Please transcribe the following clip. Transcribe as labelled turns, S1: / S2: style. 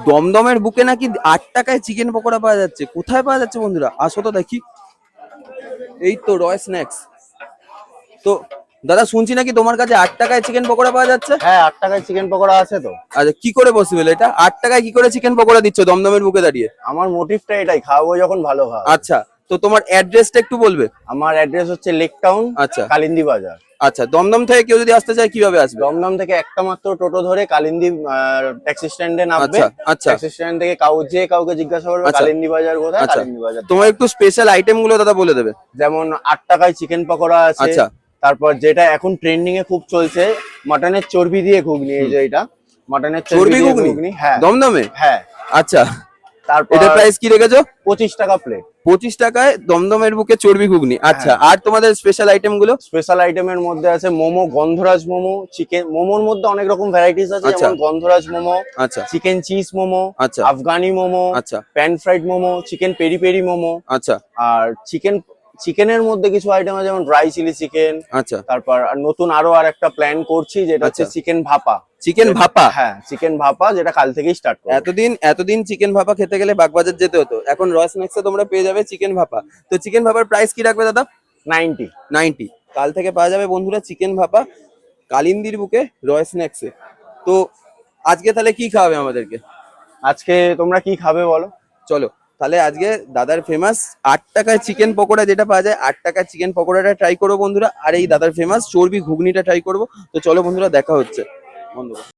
S1: দমদমের বুকে নাকি 8 টাকায় চিকেন পকোড়া পাওয়া যাচ্ছে। কোথায় পাওয়া যাচ্ছে বন্ধুরা? আসো তো দেখি। এই তো রয় স্ন্যাক্স। তো দাদা শুনছি নাকি তোমার কাছে 8 টাকায় চিকেন পকোড়া পাওয়া যাচ্ছে।
S2: হ্যাঁ, 8 টাকায় চিকেন পকোড়া আছে তো।
S1: আচ্ছা, কি করে পসিবল এটা? 8 টাকায় কি করে চিকেন পকোড়া দিচ্ছ দমদমের বুকে দাঁড়িয়ে?
S2: আমার মোটিভটা এটাই, খাওয়াবো যখন ভালো খাওয়াবো।
S1: আচ্ছা, তো তোমার অ্যাড্রেসটা একটু বলবে?
S2: আমার অ্যাড্রেস হচ্ছে লেক টাউন,
S1: আচ্ছা
S2: কালিন্দী বাজার।
S1: আচ্ছা, দমদম থেকে কেউ যদি আসতে চায় কিভাবে আসবে?
S2: দমদম থেকে একটা মাত্র টোটো ধরে কালিন্দী ট্যাক্সি স্ট্যান্ডে নামবে।
S1: আচ্ছা আচ্ছা
S2: ট্যাক্সি স্ট্যান্ড থেকে কাউকে জিজ্ঞাসা করবে
S1: আচ্ছা
S2: কালিন্দী বাজার কোথায়,
S1: আচ্ছা,
S2: কালিন্দী বাজার।
S1: তোমার একটু স্পেশাল আইটেম গুলো দাদা বলে দেবে।
S2: যেমন 8 টাকায় চিকেন পকোড়া আছে।
S1: আচ্ছা।
S2: তারপর যেটা এখন ট্রেন্ডিং এ খুব চলছে, মাটনের চর্বি দিয়ে ঘুগনি। এই যে এটা মাটনের চর্বি দিয়ে ঘুগনি। হ্যাঁ,
S1: দমদমে?
S2: হ্যাঁ।
S1: আচ্ছা,
S2: তারপর
S1: এটা প্রাইস কি রেখেছো?
S2: 25 টাকা প্লেট।
S1: 25 টাকায় দমদমের বুকে চর্বি ঘুগনি। আচ্ছা, আর তোমাদের স্পেশাল আইটেম গুলো?
S2: স্পেশাল আইটেমের মধ্যে আছে মোমো, গন্ধরাজ মোমো। চিকেন মোমোর মধ্যে অনেক রকম ভ্যারাইটিস আছে,
S1: আচ্ছা
S2: যেমন গন্ধরাজ মোমো,
S1: আচ্ছা
S2: চিকেন চিজ মোমো,
S1: আচ্ছা
S2: আফগানি মোমো,
S1: আচ্ছা
S2: pan fried momo, chicken peri peri momo.
S1: আচ্ছা
S2: আর চিকেনের মধ্যে কিছু আইটেম আছে, যেমন ড্রাই চিলি চিকেন।
S1: আচ্ছা
S2: তারপর নতুন আরো একটা প্ল্যান করছি, যেটা হচ্ছে
S1: আচ্ছা।
S2: চিকেন ভাপা।
S1: চিকেন ভাপা?
S2: হ্যাঁ, চিকেন ভাপা, যেটা কাল থেকেই স্টার্ট করব।
S1: এতদিন চিকেন ভাপা খেতে গেলে বাগবাজার যেতে হতো, এখন রয় স্ন্যাক্সে তোমরা পেয়ে যাবে চিকেন ভাপা। তো চিকেন ভাপার প্রাইস কি রাখবে দাদা?
S2: 90।
S1: 90। কাল থেকে পাওয়া যাবে বন্ধুরা চিকেন ভাপা কালিন্দির বুকে রয় স্ন্যাক্সে। তো আজকে তাহলে কি খাওয়াবে আমাদেরকে?
S2: আজকে তোমরা কি খাবে বলো?
S1: চলো তাহলে আজকে দাদার ফেমাস 8 টাকায় চিকেন পকোড়া যেটা পাওয়া যায়, 8 টাকায় চিকেন পকোড়াটা ট্রাই করবো বন্ধুরা, আর এই দাদার ফেমাস চর্বি ঘুগনিটা ট্রাই করবো। তো চলো বন্ধুরা, দেখা হচ্ছে বন্ধুরা।